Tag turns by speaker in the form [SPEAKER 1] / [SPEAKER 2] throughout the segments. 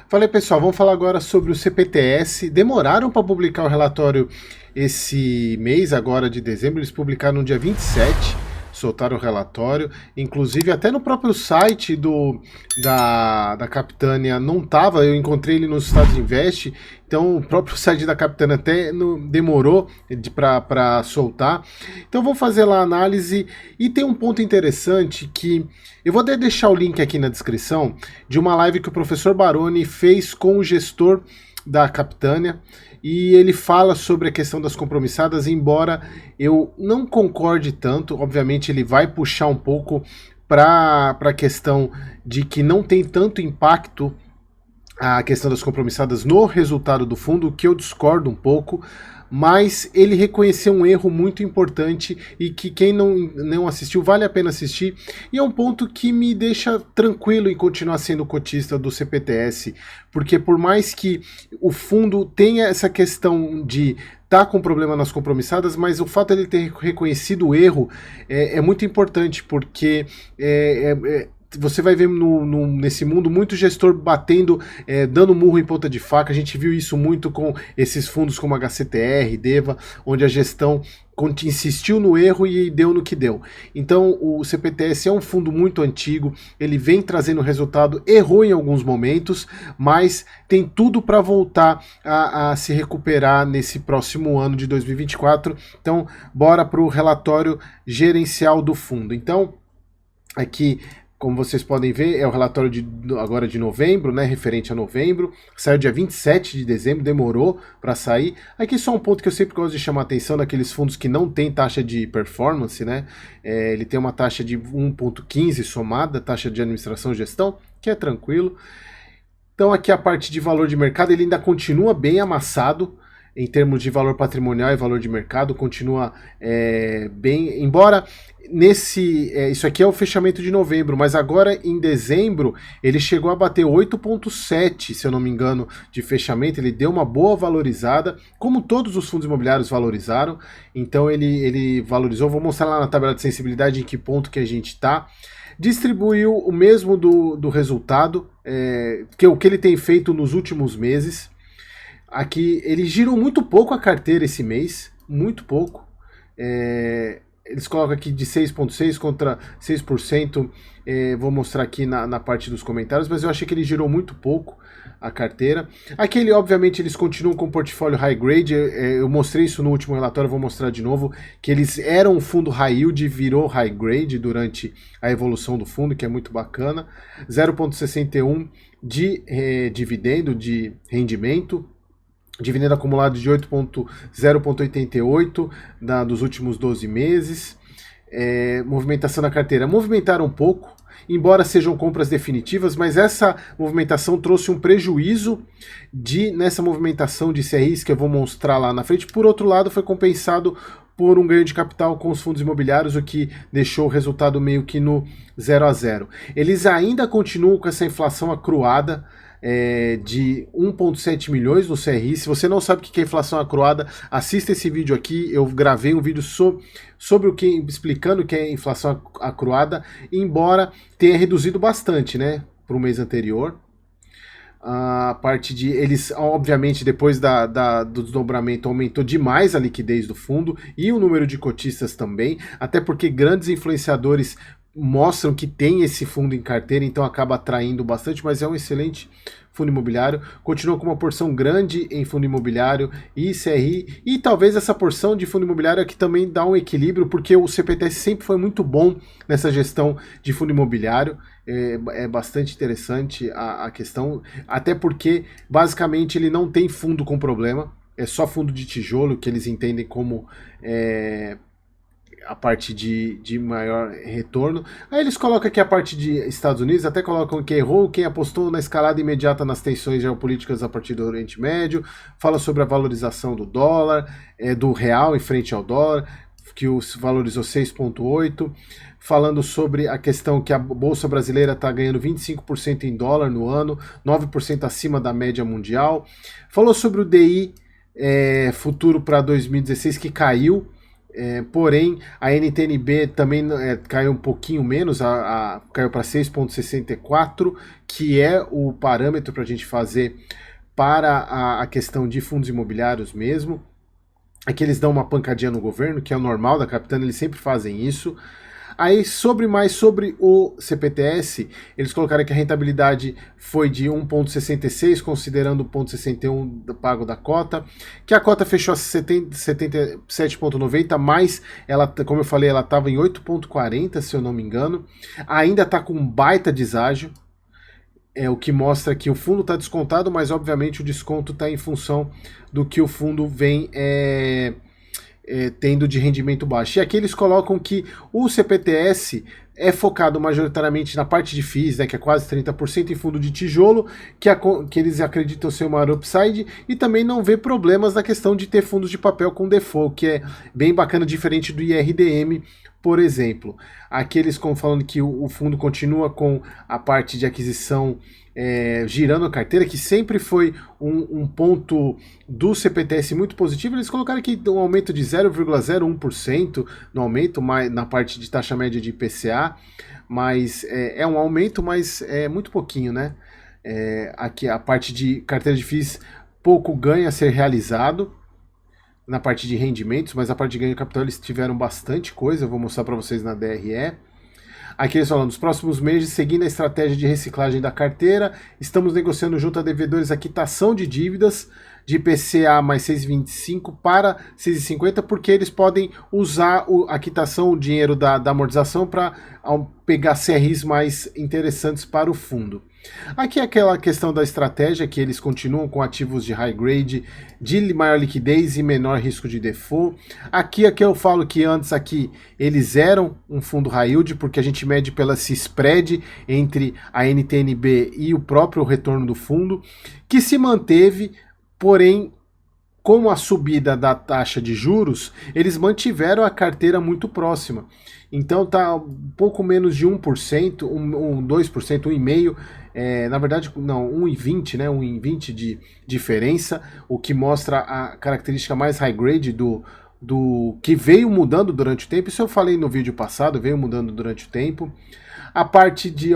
[SPEAKER 1] Falei, pessoal, vamos falar agora sobre o CPTS. Demoraram para publicar o relatório esse mês, agora de dezembro. Eles publicaram no dia 27, soltaram o relatório. Inclusive, até no próprio site da Capitânia não estava. Eu encontrei ele nos Estados Invest. Então, o próprio site da Capitânia até demorou para soltar. Então, vou fazer lá a análise. E tem um ponto interessante que eu vou deixar o link aqui na descrição de uma live que o professor Baroni fez com o gestor da Capitânia. E ele fala sobre a questão das compromissadas, embora eu não concorde tanto. Obviamente, ele vai puxar um pouco para a questão de que não tem tanto impacto a questão das compromissadas no resultado do fundo, que eu discordo um pouco, mas ele reconheceu um erro muito importante e que quem não assistiu vale a pena assistir, e é um ponto que me deixa tranquilo em continuar sendo cotista do CPTS, porque por mais que o fundo tenha essa questão de tá com problema nas compromissadas, mas o fato de ele ter reconhecido o erro é muito importante, porque você vai ver nesse mundo muito gestor batendo, dando murro em ponta de faca. A gente viu isso muito com esses fundos como HCTR, Deva, onde a gestão insistiu no erro e deu no que deu. Então o CPTS é um fundo muito antigo, ele vem trazendo resultado, errou em alguns momentos, mas tem tudo para voltar a se recuperar nesse próximo ano de 2024. Então bora para o relatório gerencial do fundo. Então aqui, como vocês podem ver, é o relatório agora de novembro, né, referente a novembro, saiu dia 27 de dezembro, demorou para sair. Aqui só um ponto que eu sempre gosto de chamar a atenção daqueles fundos que não tem taxa de performance, né, ele tem uma taxa de 1,15 somada, taxa de administração e gestão, que é tranquilo. Então aqui a parte de valor de mercado, ele ainda continua bem amassado, em termos de valor patrimonial e valor de mercado, continua bem, embora isso aqui é o fechamento de novembro, mas agora em dezembro ele chegou a bater 8,7, se eu não me engano, de fechamento. Ele deu uma boa valorizada, como todos os fundos imobiliários valorizaram, então ele valorizou. Vou mostrar lá na tabela de sensibilidade em que ponto que a gente está. Distribuiu o mesmo do resultado, que o que ele tem feito nos últimos meses. Aqui ele girou muito pouco a carteira esse mês, muito pouco. Eles colocam aqui de 6,6% contra 6%. Vou mostrar aqui na parte dos comentários, mas eu achei que ele girou muito pouco a carteira. Aqui, obviamente, eles continuam com o portfólio high grade. Eu mostrei isso no último relatório, vou mostrar de novo, que eles eram um fundo high yield e virou high grade durante a evolução do fundo, que é muito bacana. 0,61 de dividendo, de rendimento. Dividendo acumulado de 0,88 dos últimos 12 meses. Movimentação na carteira. Movimentaram um pouco, embora sejam compras definitivas, mas essa movimentação trouxe um prejuízo nessa movimentação de CRIs, que eu vou mostrar lá na frente. Por outro lado, foi compensado por um ganho de capital com os fundos imobiliários, o que deixou o resultado meio que no 0 a 0. Eles ainda continuam com essa inflação acruada, de 1,7 milhões no CRI. Se você não sabe o que é inflação acruada, assista esse vídeo aqui. Eu gravei um vídeo sobre explicando o que é inflação acruada, embora tenha reduzido bastante, né, para o mês anterior. A parte de eles, obviamente, depois do desdobramento, aumentou demais a liquidez do fundo e o número de cotistas também, até porque grandes influenciadores mostram que tem esse fundo em carteira, então acaba atraindo bastante, mas é um excelente fundo imobiliário. Continua com uma porção grande em fundo imobiliário e CRI, e talvez essa porção de fundo imobiliário aqui também dá um equilíbrio, porque o CPTS sempre foi muito bom nessa gestão de fundo imobiliário. É bastante interessante a questão, até porque basicamente ele não tem fundo com problema, é só fundo de tijolo, que eles entendem como a parte de maior retorno. Aí eles colocam aqui a parte de Estados Unidos, até colocam que errou quem apostou na escalada imediata nas tensões geopolíticas a partir do Oriente Médio, fala sobre a valorização do dólar, do real em frente ao dólar, que valorizou 6,8%, falando sobre a questão que a Bolsa Brasileira está ganhando 25% em dólar no ano, 9% acima da média mundial. Falou sobre o DI futuro para 2016, que caiu, Porém, a NTNB também caiu um pouquinho menos, caiu para 6,64, que é o parâmetro para a gente fazer para a questão de fundos imobiliários mesmo. Aqui eles dão uma pancadinha no governo, que é o normal da Capitânia, eles sempre fazem isso. Aí, mais sobre o CPTS, eles colocaram que a rentabilidade foi de 1,66, considerando o 0,61 pago da cota, que a cota fechou a 77,90, mas ela, como eu falei, ela estava em 8,40, se eu não me engano. Ainda está com um baita deságio, o que mostra que o fundo está descontado, mas obviamente o desconto está em função do que o fundo vem tendo de rendimento baixo. E aqui eles colocam que o CPTS é focado majoritariamente na parte de FIIs, né, que é quase 30%, em fundo de tijolo, que eles acreditam ser uma upside, e também não vê problemas na questão de ter fundos de papel com default, que é bem bacana, diferente do IRDM, por exemplo. Aqui eles estão falando que o fundo continua com a parte de aquisição girando a carteira, que sempre foi um ponto do CPTS muito positivo. Eles colocaram aqui um aumento de 0,01% no aumento na parte de taxa média de IPCA, mas é um aumento, mas é muito pouquinho, né? Aqui a parte de carteira de FIIs pouco ganha a ser realizado na parte de rendimentos, mas a parte de ganho de capital eles tiveram bastante coisa, eu vou mostrar para vocês na DRE. Aqui eles falam, nos próximos meses, seguindo a estratégia de reciclagem da carteira, estamos negociando junto a devedores a quitação de dívidas de IPCA mais 6,25 para 6,50, porque eles podem usar a quitação, o dinheiro da amortização, para pegar CRIs mais interessantes para o fundo. Aqui é aquela questão da estratégia, que eles continuam com ativos de high grade, de maior liquidez e menor risco de default. Aqui eu falo que antes aqui eles eram um fundo high yield, porque a gente mede pela esse spread entre a NTNB e o próprio retorno do fundo, que se manteve, porém, com a subida da taxa de juros, eles mantiveram a carteira muito próxima. Então tá um pouco menos de 1%, 2%, 1,5%, na verdade, não, 1,20, né? 1,20 de diferença, o que mostra a característica mais high grade do que veio mudando durante o tempo. Isso eu falei no vídeo passado, veio mudando durante o tempo. A parte de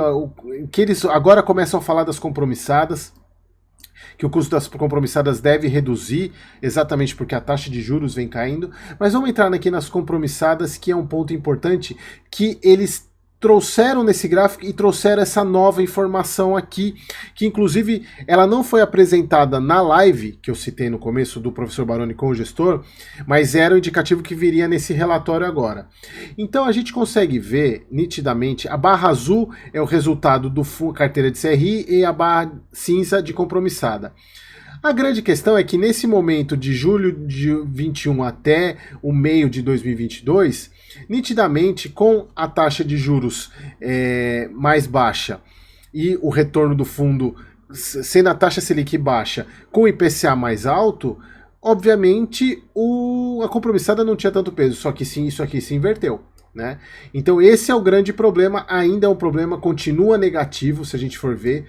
[SPEAKER 1] que eles agora começam a falar das compromissadas, que o custo das compromissadas deve reduzir, exatamente porque a taxa de juros vem caindo. Mas vamos entrar aqui nas compromissadas, que é um ponto importante, que eles trouxeram nesse gráfico e trouxeram essa nova informação aqui, que inclusive ela não foi apresentada na live, que eu citei no começo, do professor Baroni com o gestor, mas era o indicativo que viria nesse relatório agora. Então a gente consegue ver nitidamente, a barra azul é o resultado do carteira de CRI e a barra cinza de compromissada. A grande questão é que nesse momento de julho de 21 até o meio de 2022, nitidamente com a taxa de juros mais baixa e o retorno do fundo sendo a taxa Selic baixa com o IPCA mais alto, obviamente a compromissada não tinha tanto peso, só que sim, isso aqui se inverteu. Né? Então esse é o grande problema, ainda é um problema, continua negativo, se a gente for ver,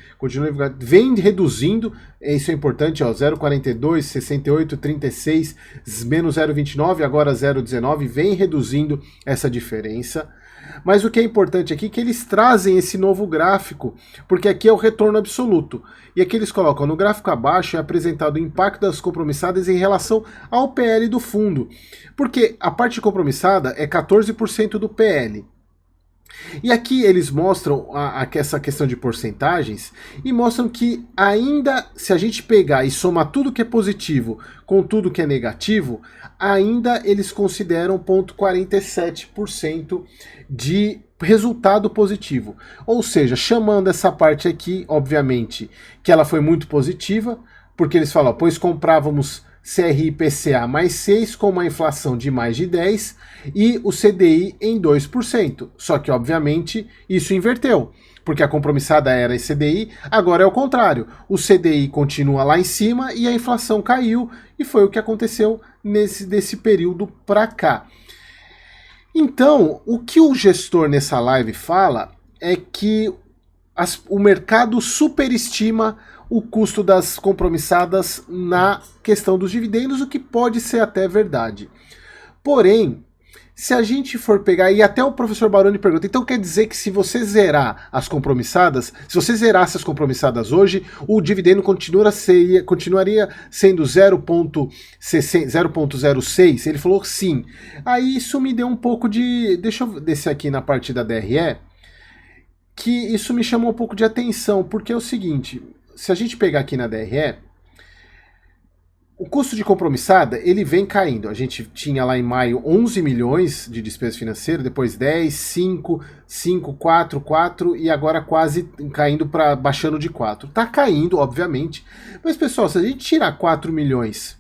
[SPEAKER 1] vem reduzindo, isso é importante, 0,42, 68, 36, menos 0,29, agora 0,19, vem reduzindo essa diferença. Mas o que é importante aqui é que eles trazem esse novo gráfico, porque aqui é o retorno absoluto. E aqui eles colocam, no gráfico abaixo é apresentado o impacto das compromissadas em relação ao PL do fundo. Porque a parte compromissada é 14% do PL. E aqui eles mostram essa questão de porcentagens e mostram que ainda, se a gente pegar e somar tudo que é positivo com tudo que é negativo, ainda eles consideram 0,47% de resultado positivo. Ou seja, chamando essa parte aqui, obviamente, que ela foi muito positiva, porque eles falam, pois comprávamos CRI IPCA mais 6 com uma inflação de mais de 10 e o CDI em 2%. Só que, obviamente, isso inverteu, porque a compromissada era CDI, agora é o contrário. O CDI continua lá em cima e a inflação caiu, e foi o que aconteceu desse período para cá. Então, o que o gestor nessa live fala é que o mercado superestima o custo das compromissadas na questão dos dividendos, o que pode ser até verdade. Porém, se a gente for pegar, e até o professor Baroni pergunta, então quer dizer que se você zerar as compromissadas, se você zerasse as compromissadas hoje, o dividendo continuaria sendo 0,06? Ele falou sim. Aí isso me deu um pouco de... Deixa eu descer aqui na parte da DRE, que isso me chamou um pouco de atenção, porque é o seguinte, se a gente pegar aqui na DRE, o custo de compromissada, ele vem caindo. A gente tinha lá em maio 11 milhões de despesa financeira, depois 10, 5, 5, 4, 4 e agora quase caindo para baixando de 4. Tá caindo, obviamente. Mas, pessoal, se a gente tirar 4 milhões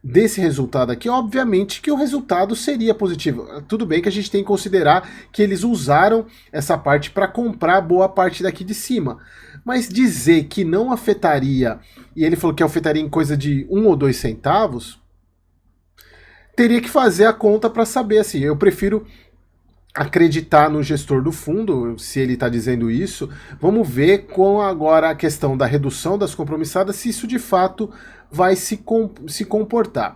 [SPEAKER 1] desse resultado aqui, obviamente que o resultado seria positivo. Tudo bem que a gente tem que considerar que eles usaram essa parte para comprar boa parte daqui de cima. Mas dizer que não afetaria, e ele falou que afetaria em coisa de 1 ou 2 centavos, teria que fazer a conta para saber, assim, eu prefiro acreditar no gestor do fundo, se ele está dizendo isso. Vamos ver com agora a questão da redução das compromissadas, se isso de fato vai se comportar.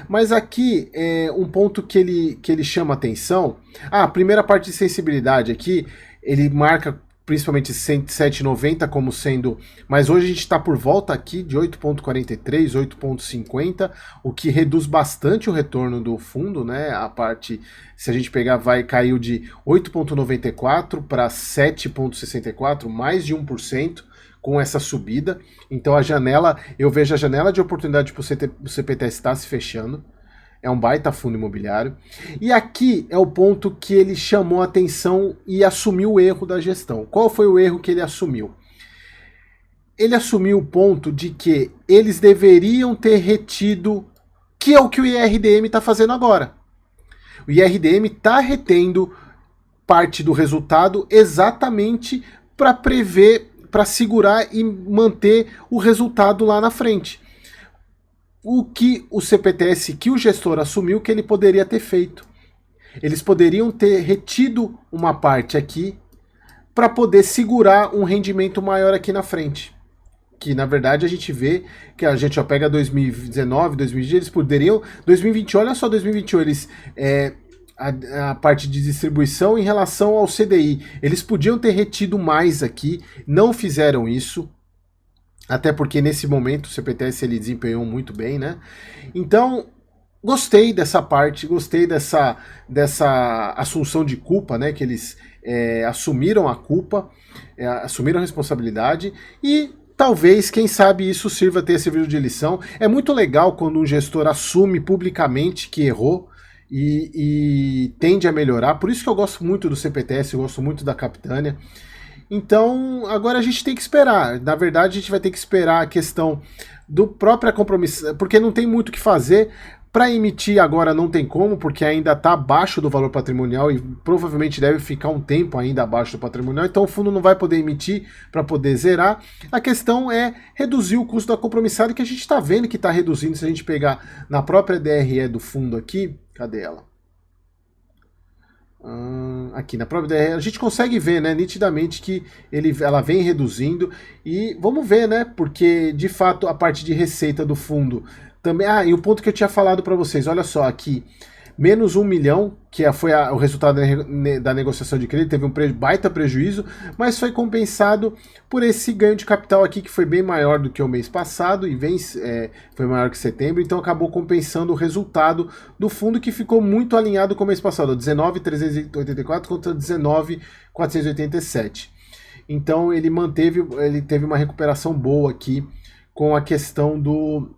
[SPEAKER 1] Mas aqui é um ponto que ele chama atenção. A primeira parte de sensibilidade aqui, ele marca principalmente 107,90 como sendo, mas hoje a gente está por volta aqui de 8,43, 8,50, o que reduz bastante o retorno do fundo, né? A parte, se a gente pegar, caiu de 8,94 para 7,64, mais de 1% com essa subida. Então a janela, eu vejo a janela de oportunidade para o CPTS está se fechando. É um baita fundo imobiliário. E aqui é o ponto que ele chamou a atenção e assumiu o erro da gestão. Qual foi o erro que ele assumiu? Ele assumiu o ponto de que eles deveriam ter retido, que é o que o IRDM está fazendo agora. O IRDM está retendo parte do resultado exatamente para prever, para segurar e manter o resultado lá na frente. O que o CPTS, que o gestor assumiu que ele poderia ter feito. Eles poderiam ter retido uma parte aqui para poder segurar um rendimento maior aqui na frente. Que na verdade a gente vê que a gente pega 2019, 2020, eles poderiam... 2020, olha só 2021, eles... a parte de distribuição em relação ao CDI. Eles podiam ter retido mais aqui, não fizeram isso. Até porque nesse momento o CPTS ele desempenhou muito bem, né? Então, gostei dessa parte, gostei dessa assunção de culpa, né? Que eles assumiram a culpa, assumiram a responsabilidade e talvez, quem sabe, isso sirva ter servido de lição. É muito legal quando um gestor assume publicamente que errou e tende a melhorar. Por isso que eu gosto muito do CPTS, eu gosto muito da Capitânia. Então, agora a gente tem que esperar. Na verdade, a gente vai ter que esperar a questão do próprio compromisso, porque não tem muito o que fazer. Para emitir agora não tem como, porque ainda está abaixo do valor patrimonial e provavelmente deve ficar um tempo ainda abaixo do patrimonial, então o fundo não vai poder emitir para poder zerar. A questão é reduzir o custo da compromissada, que a gente está vendo que está reduzindo. Se a gente pegar na própria DRE do fundo aqui, cadê ela? Aqui na própria DRE, a gente consegue ver, né, nitidamente que ela vem reduzindo e vamos ver, né, porque de fato a parte de receita do fundo também... e o ponto que eu tinha falado para vocês, olha só aqui, menos 1 milhão, que foi o resultado da negociação de crédito, teve um baita prejuízo, mas foi compensado por esse ganho de capital aqui, que foi bem maior do que o mês passado, e foi maior que setembro, então acabou compensando o resultado do fundo, que ficou muito alinhado com o mês passado, 19.384 contra 19.487. Então ele teve uma recuperação boa aqui com a questão do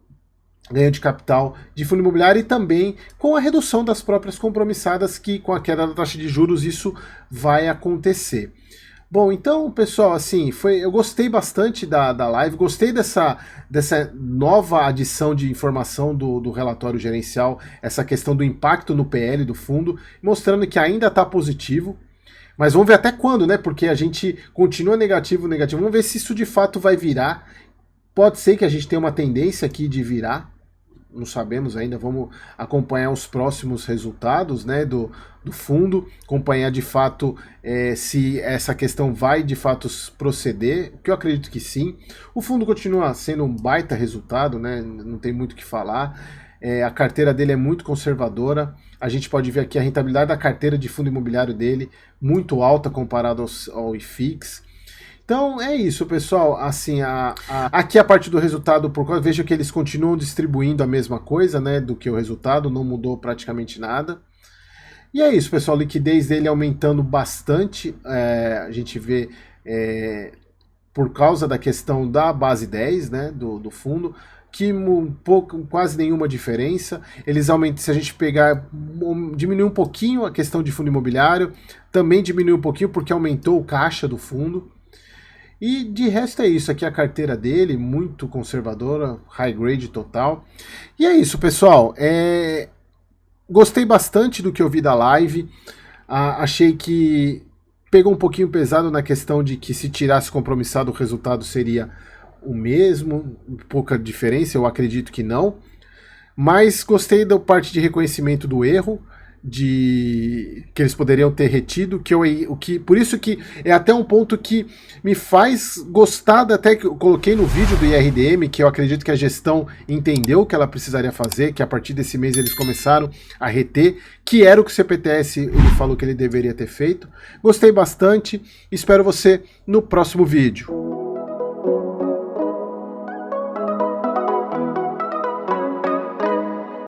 [SPEAKER 1] ganho de capital de fundo imobiliário e também com a redução das próprias compromissadas, que com a queda da taxa de juros isso vai acontecer. Bom, então, pessoal, assim, eu gostei bastante da live, gostei dessa nova adição de informação do relatório gerencial, essa questão do impacto no PL do fundo, mostrando que ainda está positivo, mas vamos ver até quando, né? Porque a gente continua negativo, vamos ver se isso de fato vai virar. Pode ser que a gente tenha uma tendência aqui de virar, não sabemos ainda, vamos acompanhar os próximos resultados, né, do fundo, acompanhar de fato se essa questão vai de fato proceder, que eu acredito que sim. O fundo continua sendo um baita resultado, né, não tem muito o que falar. A carteira dele é muito conservadora. A gente pode ver aqui a rentabilidade da carteira de fundo imobiliário dele, muito alta comparado ao IFIX. Então é isso, pessoal. Assim, aqui a parte do resultado, vejo que eles continuam distribuindo a mesma coisa, né, do que o resultado, não mudou praticamente nada. E é isso, pessoal, a liquidez dele aumentando bastante, a gente vê por causa da questão da base 10, né, do fundo, que quase nenhuma diferença. Eles aumentam, se a gente pegar, diminuiu um pouquinho a questão de fundo imobiliário, também diminuiu um pouquinho porque aumentou o caixa do fundo. E de resto é isso, aqui a carteira dele, muito conservadora, high grade total. E é isso, pessoal, gostei bastante do que eu vi da live, achei que pegou um pouquinho pesado na questão de que se tirasse compromissado o resultado seria o mesmo, pouca diferença, eu acredito que não. Mas gostei da parte de reconhecimento do erro, que eles poderiam ter retido, por isso que é até um ponto que me faz gostar, até que eu coloquei no vídeo do IRDM, que eu acredito que a gestão entendeu o que ela precisaria fazer, que a partir desse mês eles começaram a reter, que era o que o CPTS ele falou que ele deveria ter feito. Gostei bastante, espero você no próximo vídeo.